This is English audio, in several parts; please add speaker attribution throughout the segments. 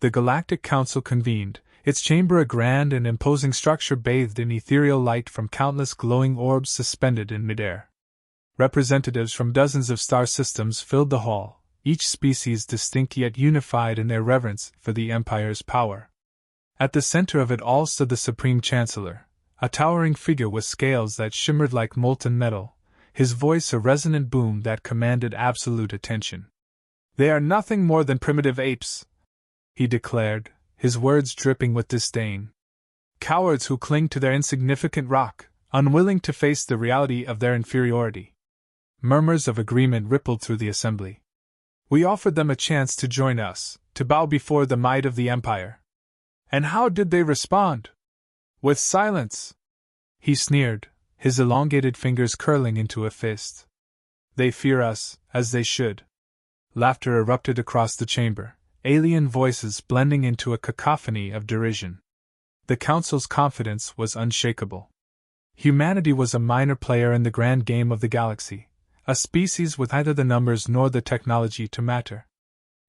Speaker 1: The Galactic Council convened, its chamber a grand and imposing structure bathed in ethereal light from countless glowing orbs suspended in midair. Representatives from dozens of star systems filled the hall, each species distinct yet unified in their reverence for the Empire's power. At the center of it all stood the Supreme Chancellor, a towering figure with scales that shimmered like molten metal, his voice a resonant boom that commanded absolute attention. "They are nothing more than primitive apes," he declared, his words dripping with disdain. "Cowards who cling to their insignificant rock, unwilling to face the reality of their inferiority." Murmurs of agreement rippled through the assembly. "We offered them a chance to join us, to bow before the might of the Empire. And how did they respond? With silence!" He sneered, his elongated fingers curling into a fist. "They fear us, as they should." Laughter erupted across the chamber, alien voices blending into a cacophony of derision. The Council's confidence was unshakable. Humanity was a minor player in the grand game of the galaxy, a species with neither the numbers nor the technology to matter.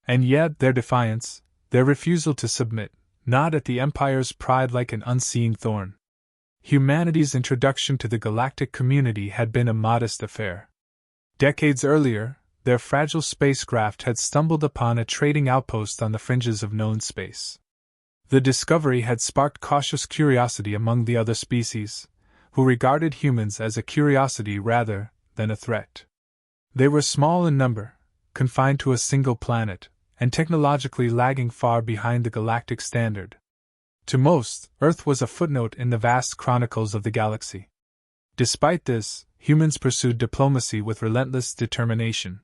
Speaker 1: And yet their defiance, their refusal to submit, gnawed at the Empire's pride like an unseen thorn. Humanity's introduction to the galactic community had been a modest affair. Decades earlier, their fragile spacecraft had stumbled upon a trading outpost on the fringes of known space. The discovery had sparked cautious curiosity among the other species, who regarded humans as a curiosity rather than a threat. They were small in number, confined to a single planet, and technologically lagging far behind the galactic standard. To most, Earth was a footnote in the vast chronicles of the galaxy. Despite this, humans pursued diplomacy with relentless determination.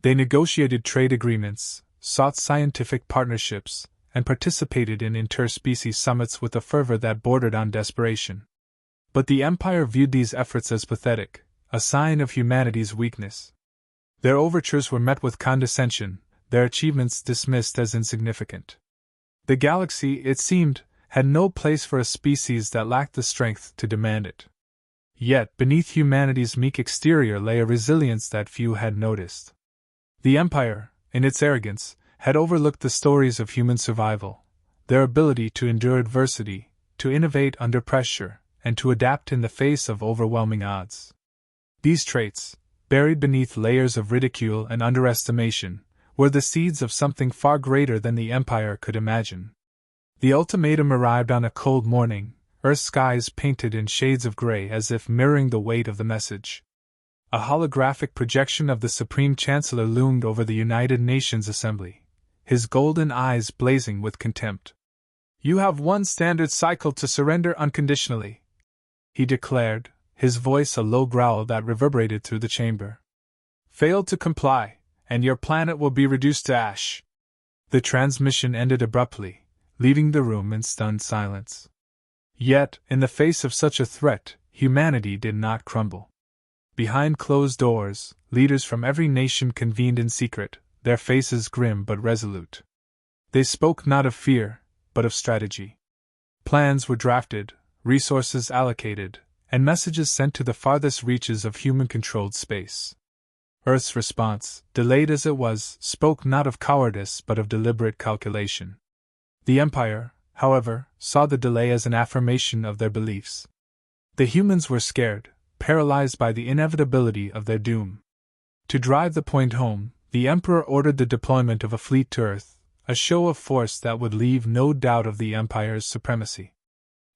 Speaker 1: They negotiated trade agreements, sought scientific partnerships, and participated in interspecies summits with a fervor that bordered on desperation. But the Empire viewed these efforts as pathetic, a sign of humanity's weakness. Their overtures were met with condescension, their achievements dismissed as insignificant. The galaxy, it seemed, had no place for a species that lacked the strength to demand it. Yet, beneath humanity's meek exterior lay a resilience that few had noticed. The Empire, in its arrogance, had overlooked the stories of human survival, their ability to endure adversity, to innovate under pressure, and to adapt in the face of overwhelming odds. These traits, buried beneath layers of ridicule and underestimation, were the seeds of something far greater than the Empire could imagine. The ultimatum arrived on a cold morning, Earth's skies painted in shades of gray as if mirroring the weight of the message. A holographic projection of the Supreme Chancellor loomed over the United Nations Assembly, his golden eyes blazing with contempt. "You have one standard cycle to surrender unconditionally," he declared, his voice a low growl that reverberated through the chamber. "Fail to comply, and your planet will be reduced to ash." The transmission ended abruptly, leaving the room in stunned silence. Yet, in the face of such a threat, humanity did not crumble. Behind closed doors, leaders from every nation convened in secret, their faces grim but resolute. They spoke not of fear, but of strategy. Plans were drafted, resources allocated, and messages sent to the farthest reaches of human-controlled space. Earth's response, delayed as it was, spoke not of cowardice but of deliberate calculation. The Empire, however, saw the delay as an affirmation of their beliefs. The humans were scared, paralyzed by the inevitability of their doom. To drive the point home, the Emperor ordered the deployment of a fleet to Earth, a show of force that would leave no doubt of the Empire's supremacy.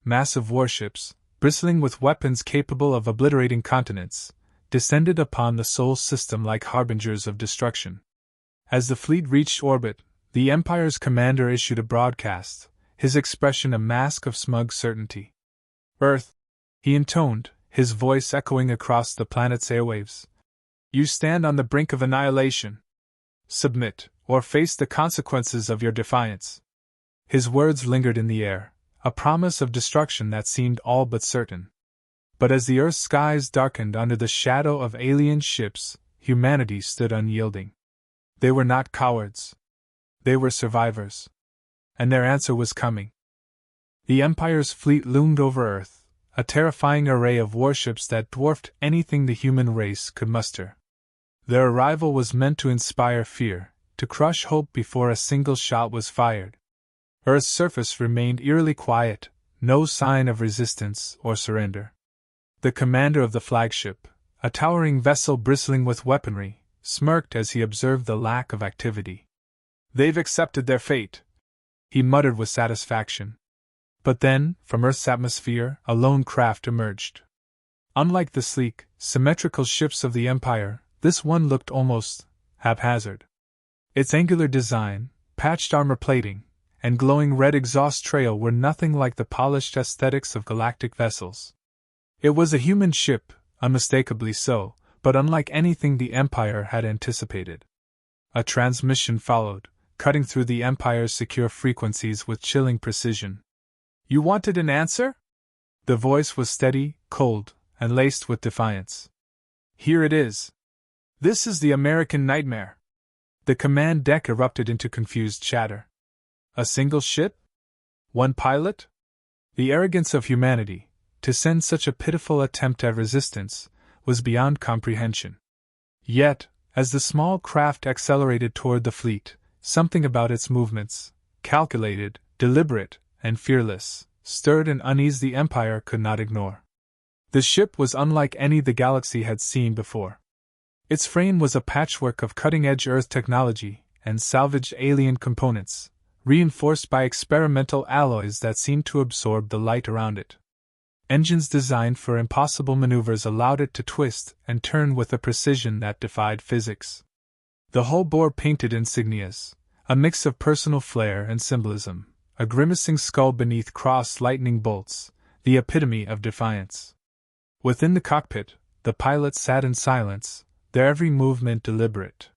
Speaker 1: Massive warships, bristling with weapons capable of obliterating continents, descended upon the Sol system like harbingers of destruction. As the fleet reached orbit, the Empire's commander issued a broadcast, his expression a mask of smug certainty. "Earth," he intoned, his voice echoing across the planet's airwaves, "you stand on the brink of annihilation. Submit, or face the consequences of your defiance." His words lingered in the air, a promise of destruction that seemed all but certain. But as the Earth's skies darkened under the shadow of alien ships, humanity stood unyielding. They were not cowards. They were survivors. And their answer was coming. The Empire's fleet loomed over Earth, a terrifying array of warships that dwarfed anything the human race could muster. Their arrival was meant to inspire fear, to crush hope before a single shot was fired. Earth's surface remained eerily quiet, no sign of resistance or surrender. The commander of the flagship, a towering vessel bristling with weaponry, smirked as he observed the lack of activity. "They've accepted their fate," he muttered with satisfaction. But then, from Earth's atmosphere, a lone craft emerged. Unlike the sleek, symmetrical ships of the Empire, this one looked almost haphazard. Its angular design, patched armor plating, and glowing red exhaust trail were nothing like the polished aesthetics of galactic vessels. It was a human ship, unmistakably so, but unlike anything the Empire had anticipated. A transmission followed, cutting through the Empire's secure frequencies with chilling precision. "You wanted an answer?" The voice was steady, cold, and laced with defiance. "Here it is. This is the American Nightmare." The command deck erupted into confused chatter. A single ship? One pilot? The arrogance of humanity, to send such a pitiful attempt at resistance, was beyond comprehension. Yet, as the small craft accelerated toward the fleet, something about its movements, calculated, deliberate, and fearless, stirred an unease the Empire could not ignore. The ship was unlike any the galaxy had seen before. Its frame was a patchwork of cutting-edge Earth technology and salvaged alien components, reinforced by experimental alloys that seemed to absorb the light around it. Engines designed for impossible maneuvers allowed it to twist and turn with a precision that defied physics. The hull bore painted insignias, a mix of personal flair and symbolism, a grimacing skull beneath crossed lightning bolts, the epitome of defiance. Within the cockpit, the pilots sat in silence, their every movement deliberate.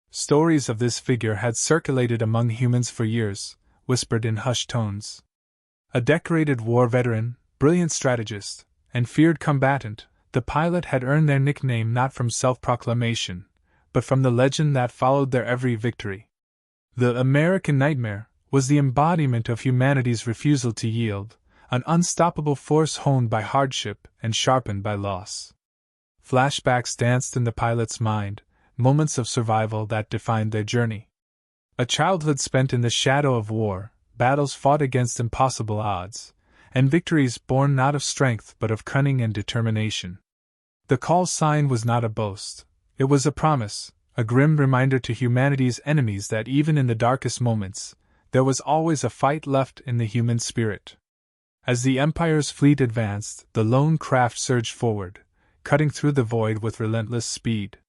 Speaker 1: Stories of this figure had circulated among humans for years, whispered in hushed tones. A decorated war veteran, brilliant strategist, and feared combatant, the pilot had earned their nickname not from self-proclamation, but from the legend that followed their every victory. The American Nightmare was the embodiment of humanity's refusal to yield, an unstoppable force honed by hardship and sharpened by loss. Flashbacks danced in the pilot's mind, moments of survival that defined their journey. A childhood spent in the shadow of war, battles fought against impossible odds, and victories born not of strength but of cunning and determination. The call sign was not a boast, it was a promise, a grim reminder to humanity's enemies that even in the darkest moments, there was always a fight left in the human spirit. As the Empire's fleet advanced, the lone craft surged forward, cutting through the void with relentless speed.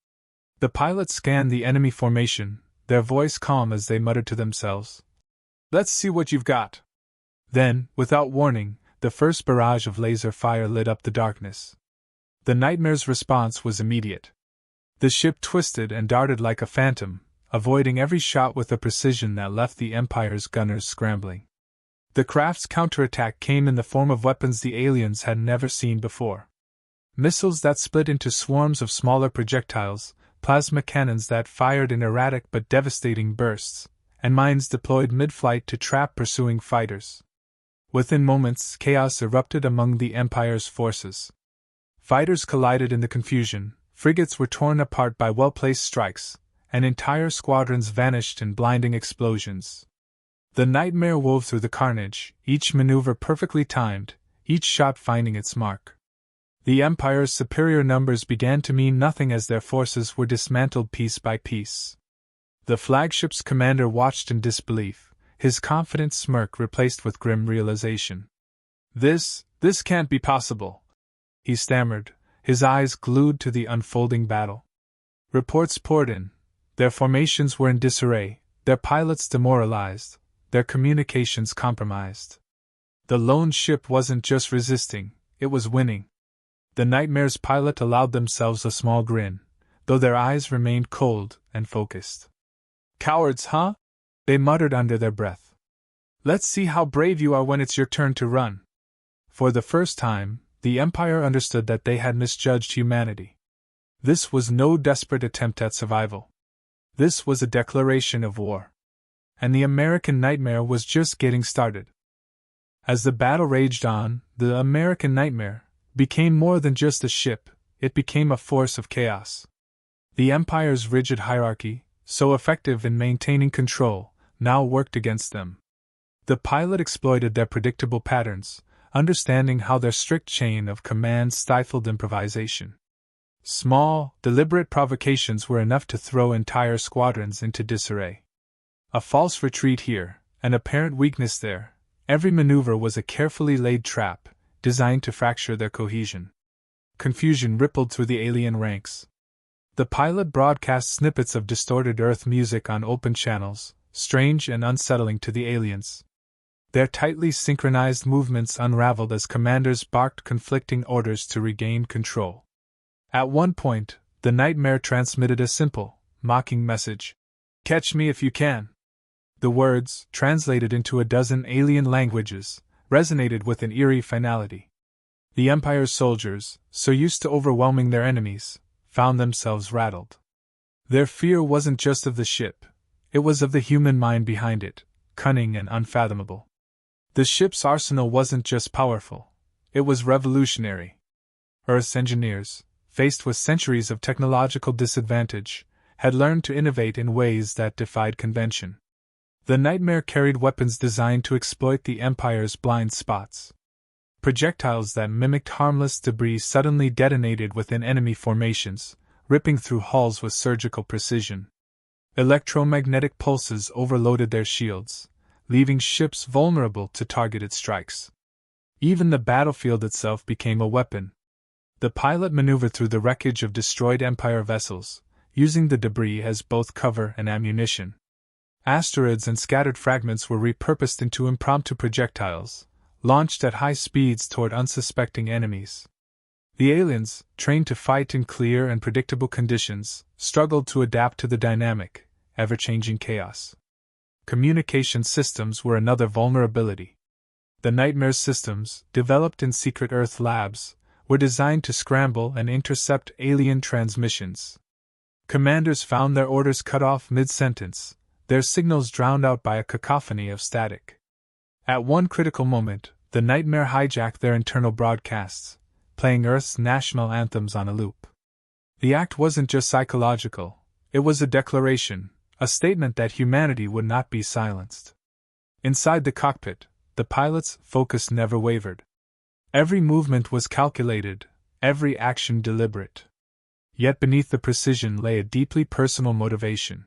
Speaker 1: The pilots scanned the enemy formation, their voice calm as they muttered to themselves, "Let's see what you've got." Then, without warning, the first barrage of laser fire lit up the darkness. The Nightmare's response was immediate. The ship twisted and darted like a phantom, avoiding every shot with a precision that left the Empire's gunners scrambling. The craft's counterattack came in the form of weapons the aliens had never seen before. Missiles that split into swarms of smaller projectiles, plasma cannons that fired in erratic but devastating bursts, and mines deployed mid-flight to trap pursuing fighters. Within moments, chaos erupted among the Empire's forces. Fighters collided in the confusion, frigates were torn apart by well-placed strikes, and entire squadrons vanished in blinding explosions. The Nightmare wove through the carnage, each maneuver perfectly timed, each shot finding its mark. The Empire's superior numbers began to mean nothing as their forces were dismantled piece by piece. The flagship's commander watched in disbelief, his confident smirk replaced with grim realization. This can't be possible," he stammered, his eyes glued to the unfolding battle. Reports poured in. Their formations were in disarray, their pilots demoralized, their communications compromised. The lone ship wasn't just resisting, it was winning. The Nightmare's pilot allowed themselves a small grin, though their eyes remained cold and focused. "Cowards, huh?" they muttered under their breath. "Let's see how brave you are when it's your turn to run." For the first time, the Empire understood that they had misjudged humanity. This was no desperate attempt at survival. This was a declaration of war. And the American Nightmare was just getting started. As the battle raged on, the American Nightmare became more than just a ship, it became a force of chaos. The Empire's rigid hierarchy, so effective in maintaining control, now worked against them. The pilot exploited their predictable patterns, understanding how their strict chain of command stifled improvisation. Small, deliberate provocations were enough to throw entire squadrons into disarray. A false retreat here, an apparent weakness there, every maneuver was a carefully laid trap, designed to fracture their cohesion. Confusion rippled through the alien ranks. The pilot broadcast snippets of distorted Earth music on open channels, strange and unsettling to the aliens. Their tightly synchronized movements unraveled as commanders barked conflicting orders to regain control. At one point, the Nightmare transmitted a simple, mocking message. "Catch me if you can." The words, translated into a dozen alien languages, resonated with an eerie finality. The Empire's soldiers, so used to overwhelming their enemies, found themselves rattled. Their fear wasn't just of the ship, it was of the human mind behind it, cunning and unfathomable. The ship's arsenal wasn't just powerful, it was revolutionary. Earth's engineers, faced with centuries of technological disadvantage, had learned to innovate in ways that defied convention. The Nightmare carried weapons designed to exploit the Empire's blind spots. Projectiles that mimicked harmless debris suddenly detonated within enemy formations, ripping through hulls with surgical precision. Electromagnetic pulses overloaded their shields, leaving ships vulnerable to targeted strikes. Even the battlefield itself became a weapon. The pilot maneuvered through the wreckage of destroyed Empire vessels, using the debris as both cover and ammunition. Asteroids and scattered fragments were repurposed into impromptu projectiles, launched at high speeds toward unsuspecting enemies. The aliens, trained to fight in clear and predictable conditions, struggled to adapt to the dynamic, ever-changing chaos. Communication systems were another vulnerability. The Nightmare systems, developed in secret Earth labs, were designed to scramble and intercept alien transmissions. Commanders found their orders cut off mid-sentence, their signals drowned out by a cacophony of static. At one critical moment, the Nightmare hijacked their internal broadcasts, playing Earth's national anthems on a loop. The act wasn't just psychological, it was a declaration, a statement that humanity would not be silenced. Inside the cockpit, the pilot's focus never wavered. Every movement was calculated, every action deliberate. Yet beneath the precision lay a deeply personal motivation.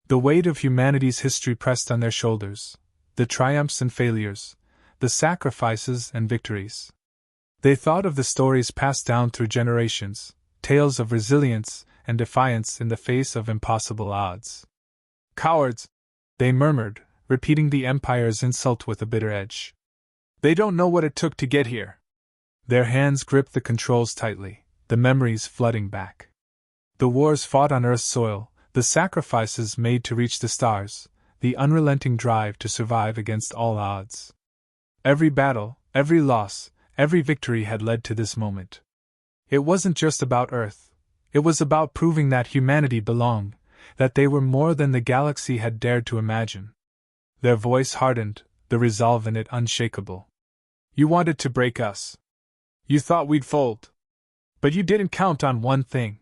Speaker 1: The weight of humanity's history pressed on their shoulders, the triumphs and failures, the sacrifices and victories. They thought of the stories passed down through generations, tales of resilience and defiance in the face of impossible odds. "Cowards!" they murmured, repeating the Empire's insult with a bitter edge. "They don't know what it took to get here." Their hands gripped the controls tightly, the memories flooding back. The wars fought on Earth's soil, the sacrifices made to reach the stars, the unrelenting drive to survive against all odds. Every battle, every loss, every victory had led to this moment. It wasn't just about Earth. It was about proving that humanity belonged, that they were more than the galaxy had dared to imagine. Their voice hardened, the resolve in it unshakable. "You wanted to break us. You thought we'd fold. But you didn't count on one thing."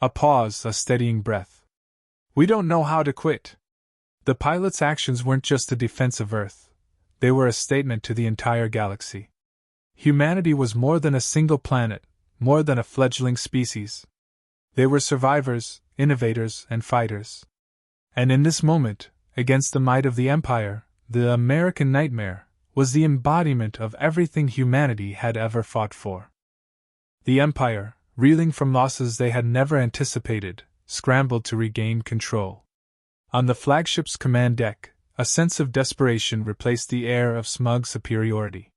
Speaker 1: A pause, a steadying breath. "We don't know how to quit." The pilot's actions weren't just a defense of Earth. They were a statement to the entire galaxy. Humanity was more than a single planet, more than a fledgling species. They were survivors, innovators, and fighters. And in this moment, against the might of the Empire, the American Nightmare was the embodiment of everything humanity had ever fought for. The Empire, reeling from losses they had never anticipated, scrambled to regain control. On the flagship's command deck, a sense of desperation replaced the air of smug superiority.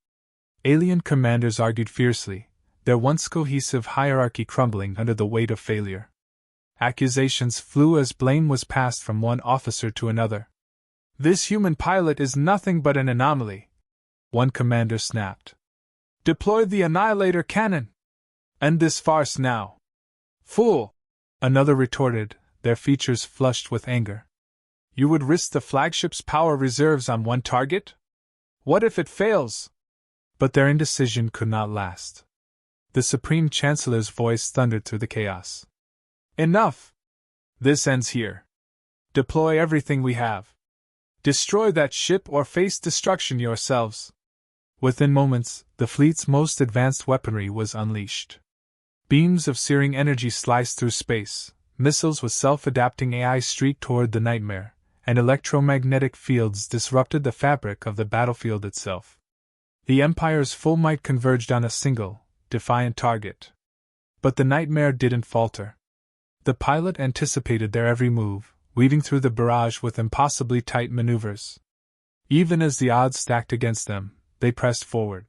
Speaker 1: Alien commanders argued fiercely, their once cohesive hierarchy crumbling under the weight of failure. Accusations flew as blame was passed from one officer to another. "This human pilot is nothing but an anomaly," one commander snapped. "Deploy the Annihilator cannon! End this farce now!" "Fool!" another retorted, their features flushed with anger. "You would risk the flagship's power reserves on one target? What if it fails?" But their indecision could not last. The Supreme Chancellor's voice thundered through the chaos. "Enough! This ends here. Deploy everything we have. Destroy that ship or face destruction yourselves. Within moments, the fleet's most advanced weaponry was unleashed. Beams of searing energy sliced through space, missiles with self-adapting AI streaked toward the Nightmare, and electromagnetic fields disrupted the fabric of the battlefield itself. The Empire's full might converged on a single, defiant target. But the Nightmare didn't falter. The pilot anticipated their every move, weaving through the barrage with impossibly tight maneuvers. Even as the odds stacked against them, they pressed forward.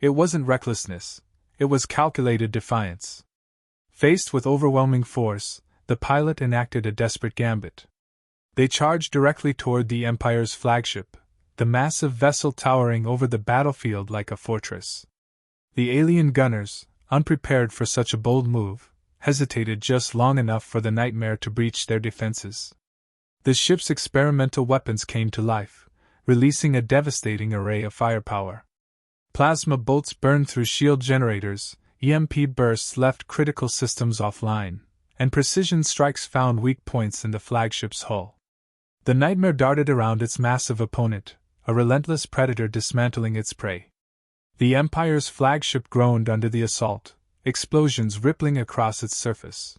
Speaker 1: It wasn't recklessness, it was calculated defiance. Faced with overwhelming force, the pilot enacted a desperate gambit. They charged directly toward the Empire's flagship, the massive vessel towering over the battlefield like a fortress. The alien gunners, unprepared for such a bold move, hesitated just long enough for the Nightmare to breach their defenses. The ship's experimental weapons came to life, releasing a devastating array of firepower. Plasma bolts burned through shield generators, EMP bursts left critical systems offline, and precision strikes found weak points in the flagship's hull. The Nightmare darted around its massive opponent, a relentless predator dismantling its prey. The Empire's flagship groaned under the assault, explosions rippling across its surface.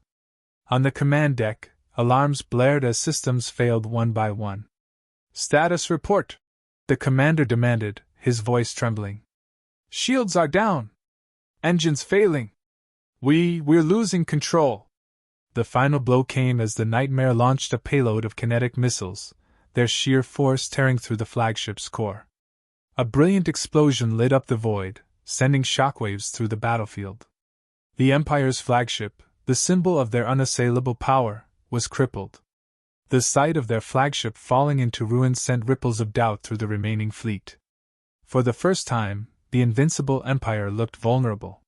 Speaker 1: On the command deck, alarms blared as systems failed one by one. "Status report," the commander demanded, his voice trembling. "Shields are down. Engines failing. We're losing control." The final blow came as the Nightmare launched a payload of kinetic missiles, their sheer force tearing through the flagship's core. A brilliant explosion lit up the void, sending shockwaves through the battlefield. The Empire's flagship, the symbol of their unassailable power, was crippled. The sight of their flagship falling into ruin sent ripples of doubt through the remaining fleet. For the first time, the invincible Empire looked vulnerable.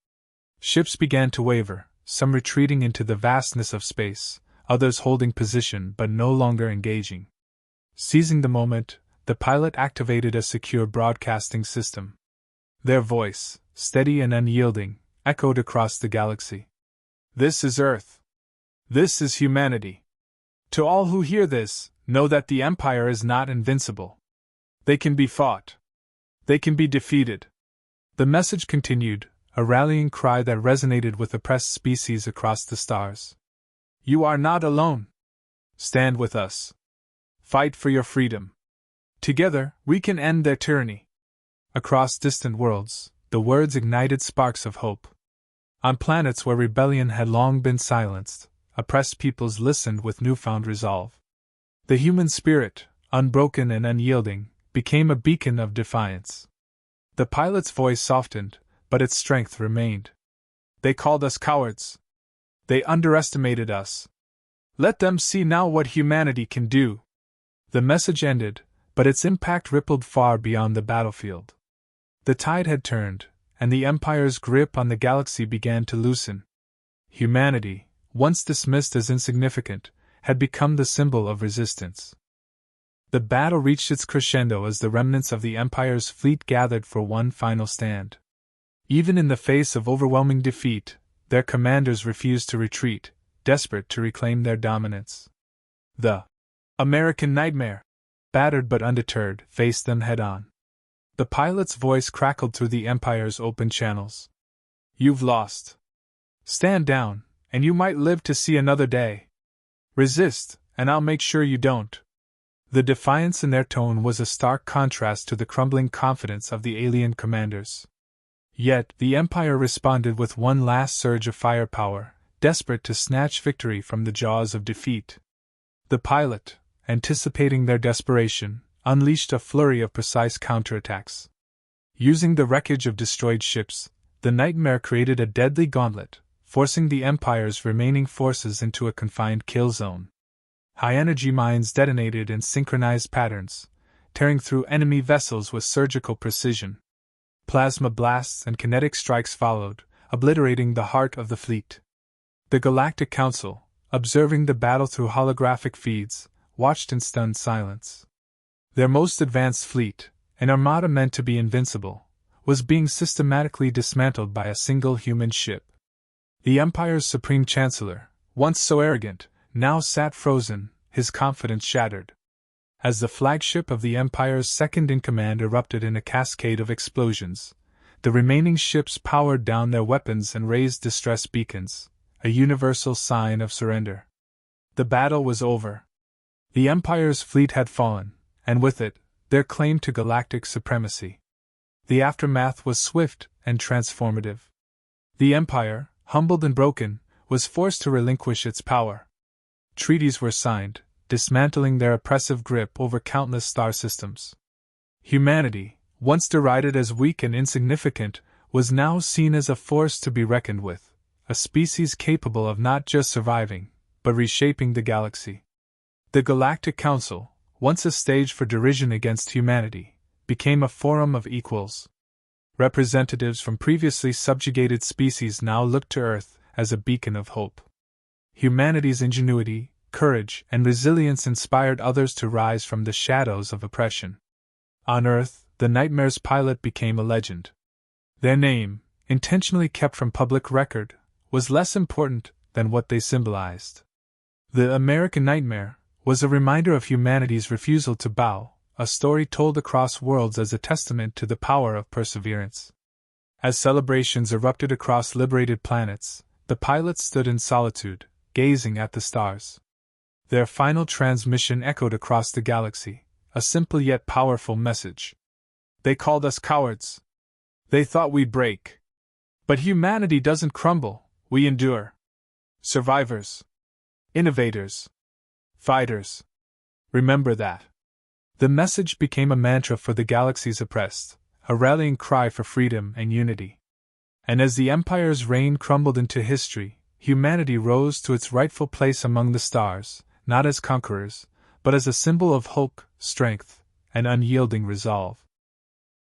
Speaker 1: Ships began to waver, some retreating into the vastness of space, others holding position but no longer engaging. Seizing the moment, the pilot activated a secure broadcasting system. Their voice, steady and unyielding, echoed across the galaxy. "This is Earth. This is humanity. To all who hear this, know that the Empire is not invincible. They can be fought. They can be defeated." The message continued, a rallying cry that resonated with oppressed species across the stars. "You are not alone. Stand with us. Fight for your freedom. Together, we can end their tyranny." Across distant worlds, the words ignited sparks of hope. On planets where rebellion had long been silenced, oppressed peoples listened with newfound resolve. The human spirit, unbroken and unyielding, became a beacon of defiance. The pilot's voice softened, but its strength remained. "They called us cowards. They underestimated us. Let them see now what humanity can do." The message ended, but its impact rippled far beyond the battlefield. The tide had turned, and the Empire's grip on the galaxy began to loosen. Humanity, once dismissed as insignificant, had become the symbol of resistance. The battle reached its crescendo as the remnants of the Empire's fleet gathered for one final stand. Even in the face of overwhelming defeat, their commanders refused to retreat, desperate to reclaim their dominance. The American Nightmare, battered but undeterred, faced them head-on. The pilot's voice crackled through the Empire's open channels. "You've lost. Stand down, and you might live to see another day. Resist, and I'll make sure you don't." The defiance in their tone was a stark contrast to the crumbling confidence of the alien commanders. Yet, the Empire responded with one last surge of firepower, desperate to snatch victory from the jaws of defeat. The pilot, anticipating their desperation, unleashed a flurry of precise counterattacks. Using the wreckage of destroyed ships, the Nightmare created a deadly gauntlet, forcing the Empire's remaining forces into a confined kill zone. High-energy mines detonated in synchronized patterns, tearing through enemy vessels with surgical precision. Plasma blasts and kinetic strikes followed, obliterating the heart of the fleet. The Galactic Council, observing the battle through holographic feeds, watched in stunned silence. Their most advanced fleet, an armada meant to be invincible, was being systematically dismantled by a single human ship. The Empire's Supreme Chancellor, once so arrogant, now sat frozen, his confidence shattered. As the flagship of the Empire's second-in-command erupted in a cascade of explosions, the remaining ships powered down their weapons and raised distress beacons, a universal sign of surrender. The battle was over. The Empire's fleet had fallen, and with it, their claim to galactic supremacy. The aftermath was swift and transformative. The Empire, humbled and broken, was forced to relinquish its power. Treaties were signed, dismantling their oppressive grip over countless star systems. Humanity, once derided as weak and insignificant, was now seen as a force to be reckoned with, a species capable of not just surviving, but reshaping the galaxy. The Galactic Council, once a stage for derision against humanity, became a forum of equals. Representatives from previously subjugated species now looked to Earth as a beacon of hope. Humanity's ingenuity, courage, and resilience inspired others to rise from the shadows of oppression. On Earth, the Nightmare's pilot became a legend. Their name, intentionally kept from public record, was less important than what they symbolized. The American Nightmare was a reminder of humanity's refusal to bow, a story told across worlds as a testament to the power of perseverance. As celebrations erupted across liberated planets, the pilots stood in solitude, gazing at the stars. Their final transmission echoed across the galaxy, a simple yet powerful message. They called us cowards. They thought we'd break. But humanity doesn't crumble, we endure. Survivors. Innovators. Fighters. Remember that. The message became a mantra for the galaxy's oppressed, a rallying cry for freedom and unity. And as the Empire's reign crumbled into history, humanity rose to its rightful place among the stars, not as conquerors, but as a symbol of hope, strength, and unyielding resolve.